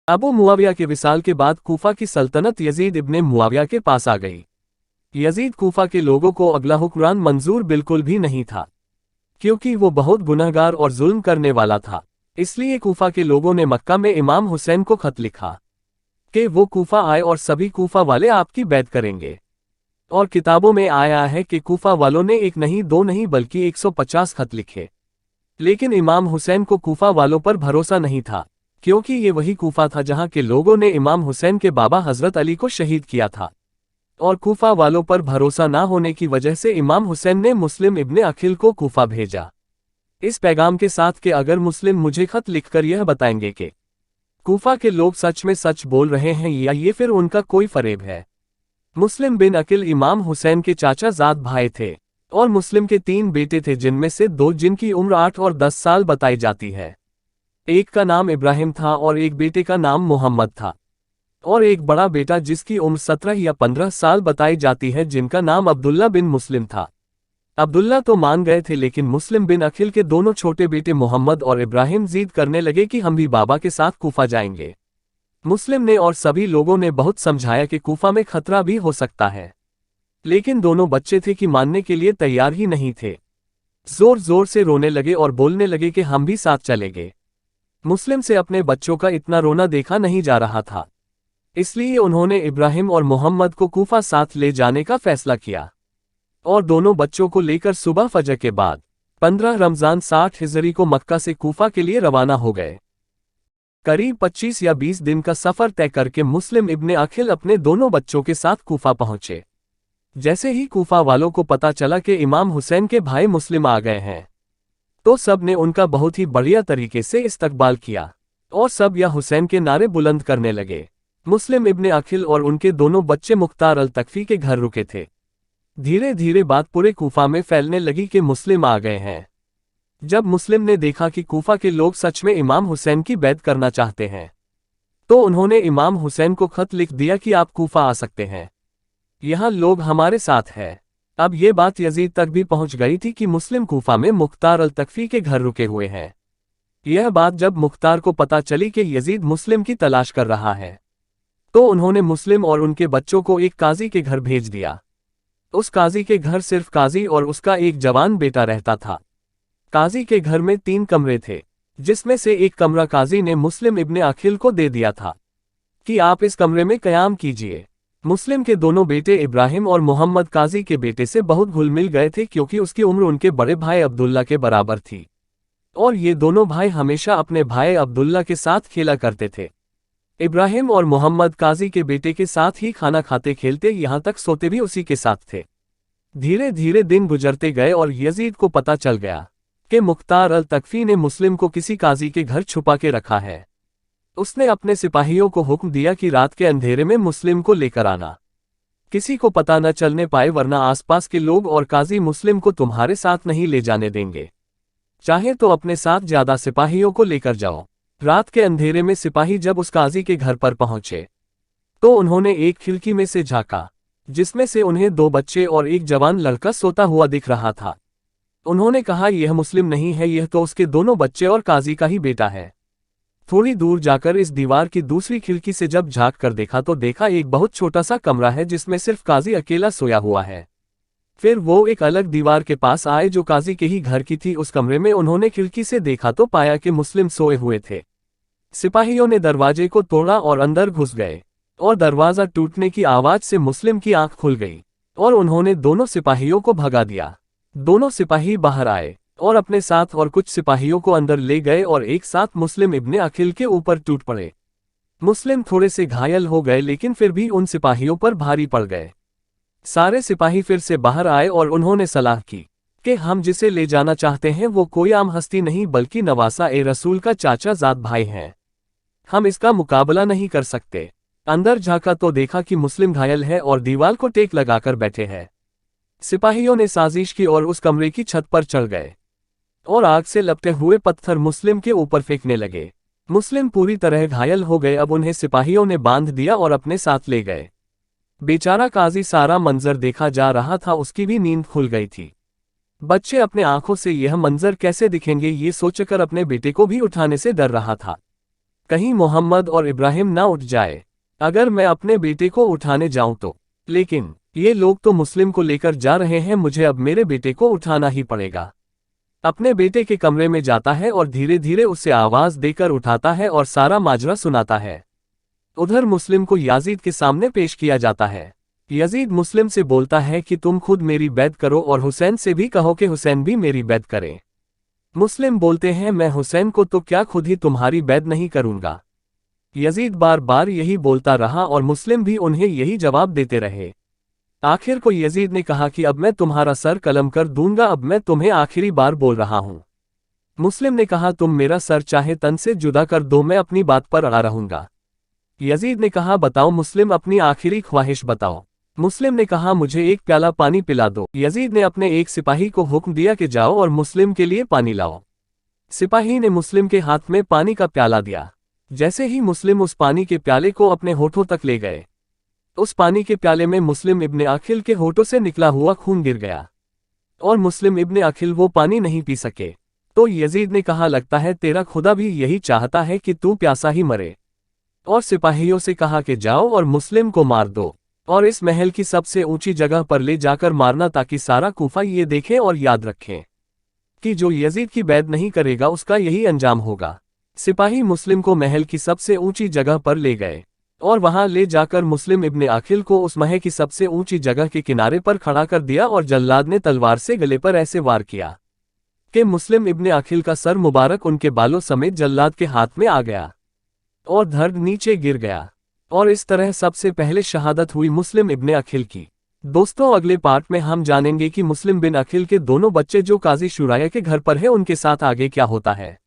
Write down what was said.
अबू मुआविया के विसाल के बाद कूफा की सल्तनत यजीद इब्ने मुआविया के पास आ गई। यजीद कूफा के लोगों को अगला हुक्मरान मंजूर बिल्कुल भी नहीं था, क्योंकि वो बहुत गुनहगार और जुल्म करने वाला था। इसलिए कूफा के लोगों ने मक्का में इमाम हुसैन को खत लिखा कि वो कूफा आए और सभी कूफा वाले आपकी बैत करेंगे। और किताबों में आया है कि कूफा वालों ने एक नहीं दो नहीं बल्कि 150 खत लिखे। लेकिन इमाम हुसैन को कूफा वालों पर भरोसा नहीं था, क्योंकि ये वही कूफा था जहां के लोगों ने इमाम हुसैन के बाबा हजरत अली को शहीद किया था। और कूफा वालों पर भरोसा ना होने की वजह से इमाम हुसैन ने मुस्लिम इब्ने अखिल को कूफा भेजा, इस पैगाम के साथ कि अगर मुस्लिम मुझे खत लिखकर यह बताएंगे कि कूफा के लोग सच में सच बोल रहे हैं या ये फिर उनका कोई फरेब है। मुस्लिम बिन अकिल इमाम हुसैन के चाचा जाद भाई थे और मुस्लिम के 3 बेटे थे, जिनमें से 2 जिनकी उम्र 8 और 10 साल बताई जाती है। एक का नाम इब्राहिम था और एक बेटे का नाम मोहम्मद था, और एक बड़ा बेटा जिसकी उम्र 17 या 15 साल बताई जाती है, जिनका नाम अब्दुल्ला बिन मुस्लिम था। अब्दुल्ला तो मान गए थे, लेकिन मुस्लिम बिन अखिल के दोनों छोटे बेटे मोहम्मद और इब्राहिम जिद करने लगे कि हम भी बाबा के साथ कूफा जाएंगे। मुस्लिम ने और सभी लोगों ने बहुत समझाया कि कूफा में खतरा भी हो सकता है, लेकिन दोनों बच्चे थे कि मानने के लिए तैयार ही नहीं थे। जोर जोर से रोने लगे और बोलने लगे कि हम भी साथ चलेंगे। मुस्लिम से अपने बच्चों का इतना रोना देखा नहीं जा रहा था, इसलिए उन्होंने इब्राहिम और मोहम्मद को कूफा साथ ले जाने का फैसला किया और दोनों बच्चों को लेकर सुबह फजर के बाद 15 रमजान 60 हिजरी को मक्का से कूफा के लिए रवाना हो गए। करीब 25 या 20 दिन का सफर तय करके मुस्लिम इब्ने अखिल अपने दोनों बच्चों के साथ कूफा पहुंचे। जैसे ही कूफा वालों को पता चला कि इमाम हुसैन के भाई मुस्लिम आ गए हैं, तो सब ने उनका बहुत ही बढ़िया तरीके से इस्तकबाल किया और सब या हुसैन के नारे बुलंद करने लगे। मुस्लिम इब्ने अखिल और उनके दोनों बच्चे मुख्तार अल तकफी के घर रुके थे। धीरे धीरे बात पूरे कूफा में फैलने लगी कि मुस्लिम आ गए हैं। जब मुस्लिम ने देखा कि कूफा के लोग सच में इमाम हुसैन की बैत करना चाहते हैं, तो उन्होंने इमाम हुसैन को खत लिख दिया कि आप कूफा आ सकते हैं, यहाँ लोग हमारे साथ हैं। अब ये बात यजीद तक भी पहुंच गई थी कि मुस्लिम कूफा में मुख्तार अल तकफी के घर रुके हुए हैं। यह बात जब मुख्तार को पता चली कि यजीद मुस्लिम की तलाश कर रहा है, तो उन्होंने मुस्लिम और उनके बच्चों को एक काजी के घर भेज दिया। उस काजी के घर सिर्फ काजी और उसका एक जवान बेटा रहता था। काजी के घर में 3 कमरे थे, जिसमें से एक कमरा काजी ने मुस्लिम इब्ने अखिल को दे दिया था कि आप इस कमरे में क़याम कीजिए। मुस्लिम के दोनों बेटे इब्राहिम और मोहम्मद काजी के बेटे से बहुत घुल मिल गए थे, क्योंकि उसकी उम्र उनके बड़े भाई अब्दुल्ला के बराबर थी और ये दोनों भाई हमेशा अपने भाई अब्दुल्ला के साथ खेला करते थे। इब्राहिम और मोहम्मद काजी के बेटे के साथ ही खाना खाते खेलते, यहाँ तक सोते भी उसी के साथ थे। धीरे धीरे दिन गुजरते गए और यजीद को पता चल गया कि मुख्तार अल तकफी ने मुस्लिम को किसी काजी के घर छुपा के रखा है। उसने अपने सिपाहियों को हुक्म दिया कि रात के अंधेरे में मुस्लिम को लेकर आना, किसी को पता न चलने पाए, वरना आसपास के लोग और काजी मुस्लिम को तुम्हारे साथ नहीं ले जाने देंगे। चाहे तो अपने साथ ज्यादा सिपाहियों को लेकर जाओ। रात के अंधेरे में सिपाही जब उस काजी के घर पर पहुंचे, तो उन्होंने एक खिड़की में से झांका, जिसमें से उन्हें 2 बच्चे और एक जवान लड़का सोता हुआ दिख रहा था। उन्होंने कहा, यह मुस्लिम नहीं है, यह तो उसके दोनों बच्चे और काजी का ही बेटा है। थोड़ी दूर जाकर इस दीवार की दूसरी खिड़की से जब झांक कर देखा, तो देखा एक बहुत छोटा सा कमरा है, जिसमें सिर्फ काजी अकेला सोया हुआ है। फिर वो एक अलग दीवार के पास आए जो काजी के ही घर की थी। उस कमरे में उन्होंने खिड़की से देखा तो पाया कि मुस्लिम सोए हुए थे। सिपाहियों ने दरवाजे को तोड़ा और अंदर घुस गए, और दरवाजा टूटने की आवाज से मुस्लिम की आंख खुल गई और उन्होंने दोनों सिपाहियों को भगा दिया। दोनों सिपाही बाहर आए और अपने साथ और कुछ सिपाहियों को अंदर ले गए और एक साथ मुस्लिम इब्ने अखिल के ऊपर टूट पड़े। मुस्लिम थोड़े से घायल हो गए, लेकिन फिर भी उन सिपाहियों पर भारी पड़ गए। सारे सिपाही फिर से बाहर आए और उन्होंने सलाह की कि हम जिसे ले जाना चाहते हैं वो कोई आम हस्ती नहीं, बल्कि नवासा ए रसूल का चाचा जाद भाई हैं। हम इसका मुकाबला नहीं कर सकते। अंदर झांका तो देखा कि मुस्लिम घायल है और दीवार को टेक लगाकर बैठे हैं। सिपाहियों ने साजिश की और उस कमरे की छत पर चढ़ गए और आग से लपटे हुए पत्थर मुस्लिम के ऊपर फेंकने लगे। मुस्लिम पूरी तरह घायल हो गए। अब उन्हें सिपाहियों ने बांध दिया और अपने साथ ले गए। बेचारा काजी सारा मंजर देखा जा रहा था, उसकी भी नींद खुल गई थी। बच्चे अपने आंखों से यह मंजर कैसे दिखेंगे ये सोचकर अपने बेटे को भी उठाने से डर रहा था। कहीं मोहम्मद और इब्राहिम ना उठ जाए। अगर मैं अपने बेटे को उठाने जाऊं तो। लेकिन ये लोग तो मुस्लिम को लेकर जा रहे हैं, मुझे अब मेरे बेटे को उठाना ही पड़ेगा। अपने बेटे के कमरे में जाता है और धीरे धीरे उसे आवाज देकर उठाता है और सारा माजरा सुनाता है। उधर मुस्लिम को याजीद के सामने पेश किया जाता है। यजीद मुस्लिम से बोलता है कि तुम खुद मेरी बैत करो और हुसैन से भी कहो कि हुसैन भी मेरी बैत करे। मुस्लिम बोलते हैं मैं हुसैन को तो क्या खुद ही तुम्हारी बैत नहीं करूंगा। यजीद बार बार यही बोलता रहा और मुस्लिम भी उन्हें यही जवाब देते रहे। आखिर को यजीद ने कहा कि अब मैं तुम्हारा सर कलम कर दूंगा, अब मैं तुम्हें आखिरी बार बोल रहा हूं। मुस्लिम ने कहा तुम मेरा सर चाहे तन से जुदा कर दो, मैं अपनी बात पर अड़ा रहूंगा। यजीद ने कहा बताओ मुस्लिम, अपनी आखिरी ख्वाहिश बताओ। मुस्लिम ने कहा मुझे एक प्याला पानी पिला दो। यजीद ने अपने एक सिपाही को हुक्म दिया कि जाओ और मुस्लिम के लिए पानी लाओ। सिपाही ने मुस्लिम के हाथ में पानी का प्याला दिया। जैसे ही मुस्लिम उस पानी के प्याले को अपने होठों तक ले गए, उस पानी के प्याले में मुस्लिम इब्ने अखिल के होठों से निकला हुआ खून गिर गया और मुस्लिम इब्ने अखिल वो पानी नहीं पी सके। तो यजीद ने कहा लगता है तेरा खुदा भी यही चाहता है कि तू प्यासा ही मरे, और सिपाहियों से कहा कि जाओ और मुस्लिम को मार दो और इस महल की सबसे ऊंची जगह पर ले जाकर मारना, ताकि सारा कूफा ये देखे और याद रखें कि जो यजीद की बैत नहीं करेगा उसका यही अंजाम होगा। सिपाही मुस्लिम को महल की सबसे ऊंची जगह पर ले गए और वहां ले जाकर मुस्लिम इब्ने अखिल को उस महल की सबसे ऊंची जगह के किनारे पर खड़ा कर दिया और जल्लाद ने तलवार से गले पर ऐसे वार किया कि मुस्लिम इब्ने अखिल का सर मुबारक उनके बालों समेत जल्लाद के हाथ में आ गया और धड़ नीचे गिर गया। और इस तरह सबसे पहले शहादत हुई मुस्लिम इब्ने अखिल की। दोस्तों अगले पार्ट में हम जानेंगे कि मुस्लिम बिन अखिल के दोनों बच्चे जो काजी शुराया के घर पर है उनके साथ आगे क्या होता है।